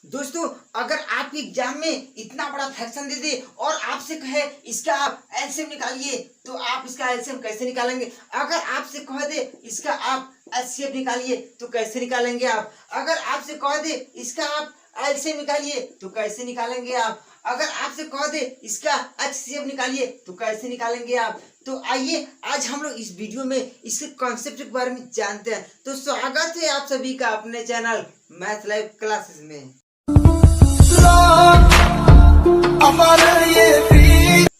दोस्तों, अगर आपके एग्जाम में इतना बड़ा फ्रैक्शन दे दे और आपसे कहे इसका आप एलसीएम निकालिए, तो आप इसका एलसीएम कैसे निकालेंगे? अगर आपसे कह दे इसका आप एचसीएफ निकालिए, तो कैसे निकालेंगे आप? अगर आपसे कह दे इसका आप एलसीएम निकालिए, तो कैसे निकालेंगे आप? अगर आपसे कह दे इसका एचसीएफ निकालिए, तो कैसे निकालेंगे आप? तो आइए आज हम लोग इस वीडियो में इसके कॉन्सेप्ट के बारे में जानते हैं। तो स्वागत है आप सभी का अपने चैनल मैथ लाइव क्लासेस में।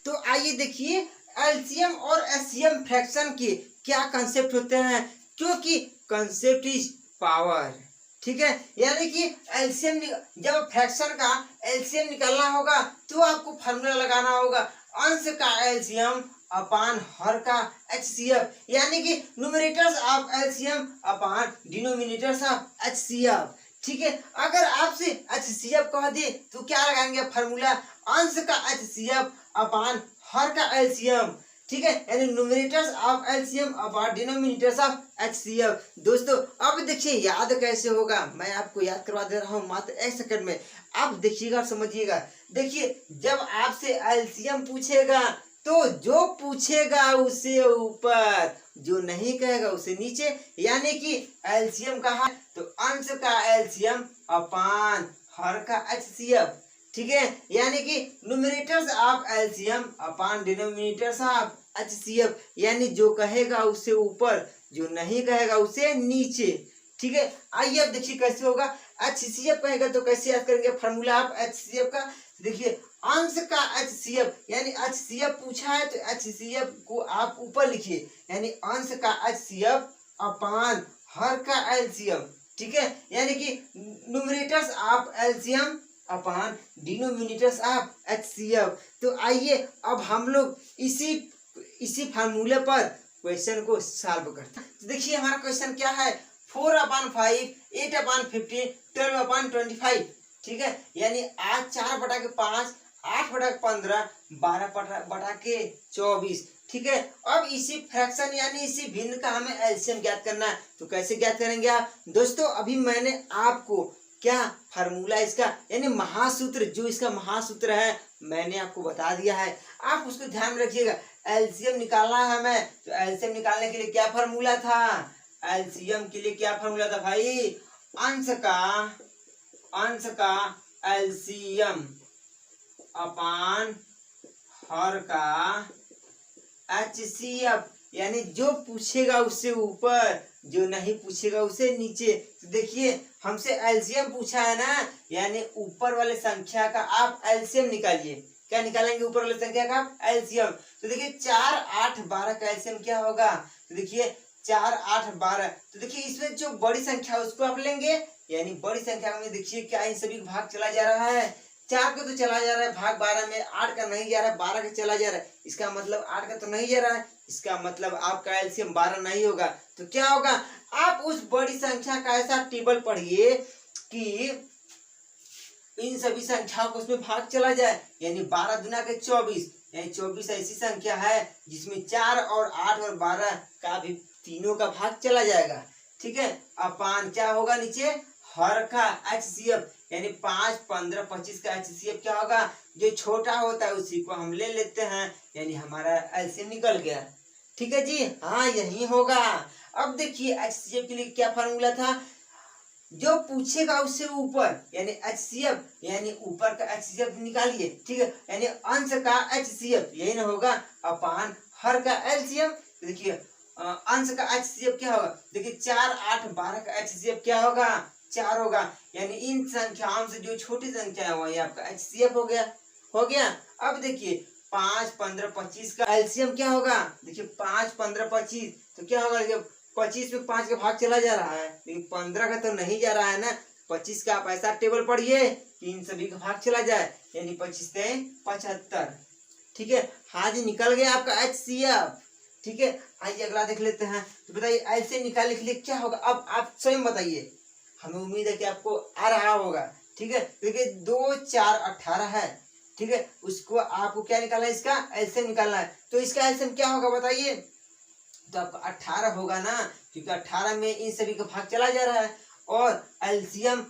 तो आइए देखिए एलसीएम और एचसीएम फ्रैक्शन के क्या कंसेप्ट होते हैं, क्योंकि कंसेप्ट इज पावर। ठीक है, यानी कि एलसीएम जब फ्रैक्शन का एलसीएम निकालना होगा तो आपको फार्मूला लगाना होगा अंश का एलसीएम अपान हर का एचसीएफ, यानी कि numerators of LCM upon denominators of HCF. ठीक है, अगर आपसे एचसीएफ कह दे तो क्या लगाएंगे फार्मूला अंश का एचसीएफ अपान हर का एलसीएम। ठीक है, यानी numerators of LCM upon denominators of HCF. दोस्तों अब देखिए याद कैसे होगा, मैं आपको याद करवा दे रहा हूँ मात्र 1 सेकंड में। आप देखिएगा, समझिएगा। देखिए जब आपसे एलसीएम पूछेगा तो जो पूछेगा उसे ऊपर, जो नहीं कहेगा उसे नीचे, यानी कि एलसीएम कहा तो अंश का एलसीएम अपान हर का एचसीएफ। ठीक है, यानी कि numerators of LCM upon denominators of HCF, यानी जो कहेगा उसे ऊपर, जो नहीं कहेगा उसे नीचे। ठीक है, आइए अब देखिए कैसे होगा। एचसीएफ कहेगा तो कैसे याद करेंगे फार्मूला आप एचसीएफ का? देखिए अंश का एचसीएफ, यानी एचसीएफ पूछा है तो एचसीएफ को आप ऊपर लिखिए, यानी अंश का एचसीएफ अपान हर का एलसीएम। ठीक है, यानी कि numerators of LCM upon denominators of HCF. तो आइए अब हम लोग इसी फार्मूले पर क्वेश्चन को सॉल्व करते हैं। तो देखिए हमारा क्वेश्चन क्या है, 4/5, 8/15, 12/25। ठीक है, यानी 4/5, 8/15, 12/24। ठीक है, अब इसी फ्रैक्शन यानी इसी भिन्न का हमें एलसीएम ज्ञात करना है। तो कैसे ज्ञात करेंगे आप? दोस्तों अभी मैंने आपको क्या फार्मूला इसका यानी महासूत्र, जो इसका महासूत्र है मैंने आपको बता दिया है, आप उसको ध्यान में रखिएगा। एलसीएम निकालना है हमें, तो एलसीएम निकालने के लिए क्या फार्मूला था? एलसीएम के लिए क्या फार्मूला था भाई? अंश का एलसीएम अपान हर का एचसीएफ, यानी जो पूछेगा उससे ऊपर, जो नहीं पूछेगा उसे नीचे। तो देखिए हमसे एलसीएम पूछा है ना, यानी ऊपर वाले संख्या का आप एलसीएम निकालिए। क्या निकालेंगे? ऊपर वाले संख्या का आप एलसीएम। तो देखिए 4, 8, 12 का एलसीएम क्या होगा? तो देखिए 4, 8, 12। तो देखिए इसमें जो बड़ी संख्या है उसको आप लेंगे, यानी बड़ी संख्या में देखिए क्या इन सभी भाग चला जा रहा है। 4 का तो चला जा रहा है भाग 12 में, 8 का नहीं जा रहा है, 12 का चला जा रहा है। इसका मतलब 8 का तो नहीं जा रहा है, इसका मतलब आपका एलसीएम 12 नहीं होगा। तो क्या होगा? आप उस बड़ी संख्या का ऐसा टेबल पढ़िए कि इन सभी संख्याओं को उसमें भाग चला जाए, यानी 12 दुना के 24, यानी 24 ऐसी संख्या है जिसमें 4 और 8 और 12 का भी तीनों का भाग चला जाएगा। ठीक है, अपान क्या होगा नीचे? हर का एचसीएफ, यानी 5, 15, 25 का एचसीएफ क्या होगा? जो छोटा होता है उसी को हम ले लेते हैं, यानी हमारा एलसीएम निकल गया। ठीक है जी, हाँ यही होगा। अब देखिए एचसीएफ के लिए क्या फार्मूला था? जो पूछेगा उससे ऊपर, यानी एचसीएफ, यानी ऊपर का एचसीएफ निकालिए। ठीक है, यानी अंश का एचसीएफ, यही ना होगा अपान हर का एलसीएम। देखिए अंश का एचसीएफ क्या होगा? देखिए 4, 8, 12 का एचसीएफ क्या होगा? 4 होगा, यानी इन संख्याओं से जो छोटी संख्या है वही आपका एचसीएफ हो गया। अब देखिए 5, 15, 25 का एलसीएम क्या होगा? देखिए 5, 15, 25, तो क्या होगा? 25 में 5 का भाग चला जा रहा है, लेकिन 15 का तो नहीं जा रहा है ना। 25 का आप ऐसा टेबल पढ़िए कि इन सभी का भाग चला जाए, यानी 25 से 75। ठीक है, हाँ जी निकल गया आपका एचसीएफ। ठीक है, आइए अगला देख लेते हैं। तो बताइए ऐसे निकालने के लिए क्या होगा? अब आप स्वयं बताइए, हमें उम्मीद है कि आपको आ रहा होगा। ठीक है, देखिए 2, 4, 18 है। ठीक है, उसको आपको क्या निकालना है? इसका एलसीएम निकालना है। तो इसका एलसीएम क्या होगा बताइए? तो आपका 18 होगा ना, क्योंकि 18 में इन सभी का भाग चला जा रहा है। और एलसीएम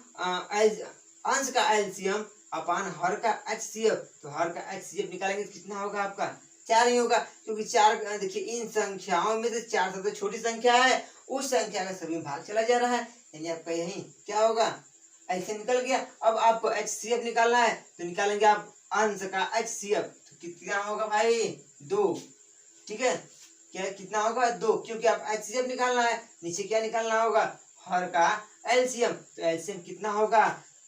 अंश का एलसीएम अपान हर का एचसीएफ, तो हर का एचसीएफ निकालेंगे तो कितना होगा आपका 4 ही होगा, क्योंकि 4 देखिए इन संख्याओं में से 4 सबसे छोटी संख्या है, उस संख्या का सभी भाग चला जा रहा है, यानी आपका यही क्या होगा ऐसे निकल गया। अब आपको एचसीएफ निकालना है तो निकालेंगे आप अंश का एचसीएफ, तो कितना होगा भाई 2, ठीक है, क्या कितना होगा 2, क्योंकि आप एचसीएफ निकालना है, नीचे क्या निकालना होगा हर का एलसीएम, तो एलसीएम कितना होगा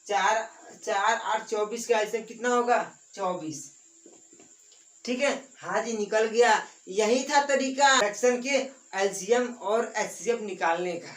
4 4 8 24 का एलसीएम कितना होगा 24, ठीक है। हाँ जी निकल गया, यही था तरीका फ्रैक्शन के एलसीएम और एचसीएफ निकालने का,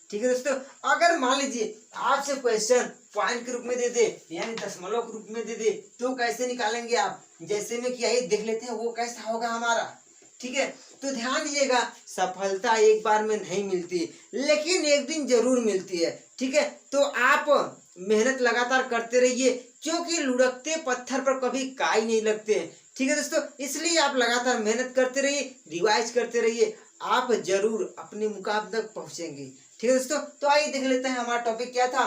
ठीक है दोस्तों। अगर मान लीजिए आपसे क्वेश्चन पॉइंट के रूप में दे दे यानी दशमलव के रूप में दे दे तो कैसे निकालेंगे आप, जैसे में किया देख लेते हैं वो कैसा होगा हमारा, ठीक है। तो ध्यान दीजिएगा सफलता एक बार में नहीं मिलती लेकिन एक दिन जरूर मिलती है, ठीक है। तो आप मेहनत लगातार करते रहिए क्योंकि लुढ़कते पत्थर पर कभी काई नहीं लगते, ठीक है दोस्तों। इसलिए आप लगातार मेहनत करते रहिए, रिवाइज करते रहिए, आप जरूर अपने मुकाम तक पहुंचेंगे, ठीक है दोस्तों। तो आइए देख लेते हैं हमारा टॉपिक क्या था।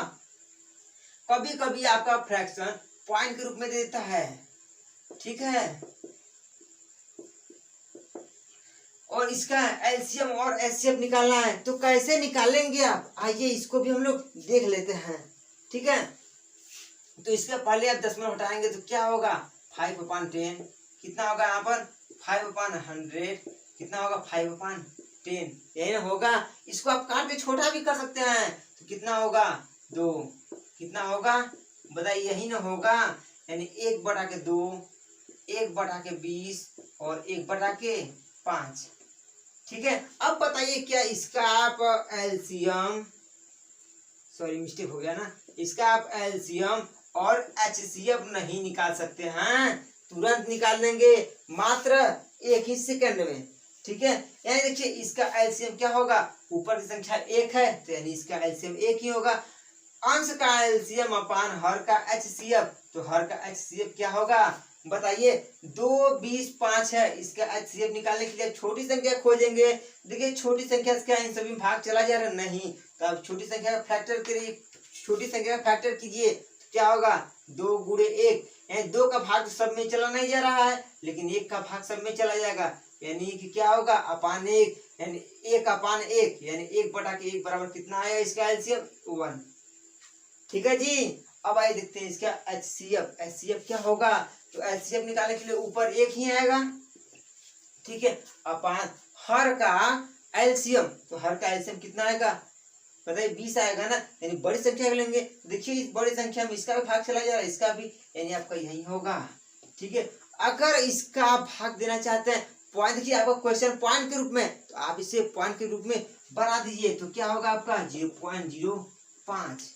कभी कभी आपका फ्रैक्शन पॉइंट के रूप में देता है, ठीक है, और इसका एलसीएम और एचसीएफ निकालना है, तो कैसे निकालेंगे आप, आइए इसको भी हम लोग देख लेते हैं, ठीक है। तो इसके पहले आप दशमलव हटाएंगे तो क्या होगा 5/10, कितना होगा यहाँ पर 5/100, कितना होगा 5/10, यही ना होगा। इसको आप काट के छोटा भी कर सकते हैं, तो कितना होगा 2, कितना होगा बताइए, यही ना होगा, यानी 1/2, 1/20 और 1/5, ठीक है। अब बताइए क्या इसका आप एलसीएम, सॉरी मिस्टेक हो गया ना, इसका आप एलसीएम और एचसीएफ नहीं निकाल सकते हैं, तुरंत निकाल लेंगे मात्र 1 ही सेकंड में, ठीक है। यानी देखिए इसका एलसीएम क्या होगा, ऊपर की संख्या 1 है तो यानी इसका एलसीएम 1 ही होगा, अंश का एलसीएम अपान हर का एचसीएफ, तो हर का एचसीएफ क्या होगा बताइए 2 20 5 है, इसका एचसीएफ निकालने के लिए छोटी संख्या खोजेंगे। देखिए छोटी संख्या से क्या इन सभी में भाग चला जा रहा है, नहीं, तो अब छोटी संख्या का फैक्टर करिए, छोटी संख्या का फैक्टर कीजिए तो क्या होगा 2 गुणे 1, यानी 2 का भाग सब में चला नहीं जा रहा है लेकिन 1 का भाग सब में चला जाएगा, यानी कि क्या होगा अपान 1, यानी 1/1, यानी 1/1 बराबर कितना आएगा इसका एलसीएम 1, ठीक है जी। अब आइए देखते हैं इसका एचसीएफ, एचसीएफ क्या होगा, तो एचसीएफ निकालने के लिए ऊपर 1 ही आएगा, ठीक है, अपान हर का एलसीएम, तो हर का एलसीएम कितना आएगा बताइए 20 आएगा ना, यानी बड़ी संख्या लेंगे, देखिए इस बड़ी संख्या में इसका भी भाग चला जा रहा है, इसका भी, यानी आपका यही होगा, ठीक है। अगर इसका भाग देना चाहते हैं पॉइंट, देखिए आपका क्वेश्चन पॉइंट के रूप में, तो आप इसे पॉइंट के रूप में बना दीजिए, तो क्या होगा आपका 0.05,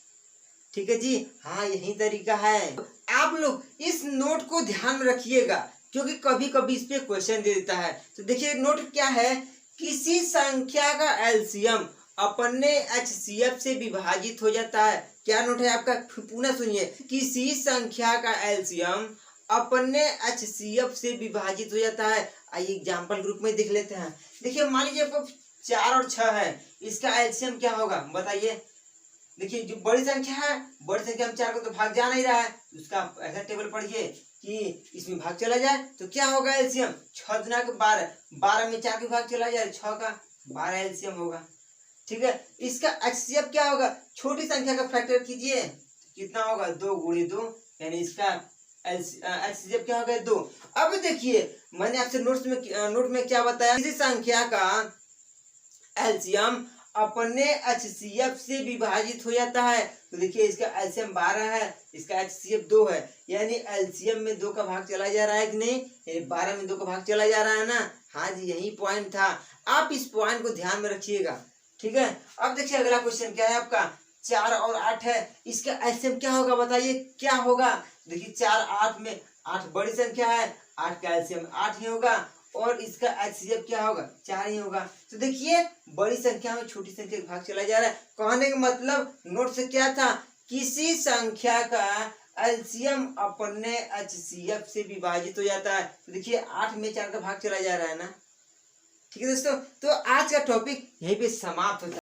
ठीक है जी। हाँ यही तरीका है, आप लोग इस नोट को ध्यान में रखिएगा क्योंकि कभी कभी इस पे क्वेश्चन दे देता है। तो देखिए नोट क्या है, किसी संख्या का एलसीएम अपने एचसीएफ से विभाजित हो जाता है, क्या नोट है आपका पुनः सुनिए, किसी संख्या का एलसीएम अपने एचसीएफ से विभाजित हो जाता है। आइए एग्जाम्पल ग्रुप में देख लेते हैं। देखिए मान लीजिए आपको 4 और 6 है, इसका एलसीएम क्या होगा बताइए, देखिए जो बड़ी संख्या है, बड़ी संख्या में 4 को तो भाग जा नहीं रहा है, उसका ऐसा टेबल पढ़िए कि इसमें भाग चला जाए तो क्या होगा एलसीएम 6 गुना 12, 12 में 4 के भाग चला जाए 6 का 12 एलसीएम होगा, ठीक है। इसका एचसीएफ क्या होगा, छोटी संख्या का फैक्टर कीजिए कितना होगा 2 गुणे 2, यानी इसका एचसीएफ क्या होगा 2। अब देखिए मैंने आपसे नोट में क्या बताया, किसी संख्या का एलसीएम अपने एचसीएफ से विभाजित हो जाता है, तो देखिए इसका एलसीएम 12 है, इसका एचसीएफ 2 है, यानी एलसीएम में 2 का भाग चला जा रहा है कि नहीं, यानी 12 में 2 का भाग चला जा रहा है ना। हाँ जी यही पॉइंट था, आप इस पॉइंट को ध्यान में रखिएगा, ठीक है। अब देखिए अगला क्वेश्चन क्या है आपका, 4 और 8 है, इसका एलसीएम क्या होगा बताइए क्या होगा। देखिए 4 8 में 8 बड़ी संख्या है, 8 का एलसीएम 8 ही होगा और इसका एचसीएफ क्या होगा 4 ही होगा। तो देखिए बड़ी संख्या में छोटी संख्या का भाग चला जा रहा है, कहने का मतलब नोट से क्या था, किसी संख्या का एलसीएम अपने एचसीएफ से विभाजित हो जाता है। तो देखिए 8 में 4 का भाग चला जा रहा है ना, ठीक है दोस्तों। तो आज का टॉपिक यहीं पे समाप्त होता है।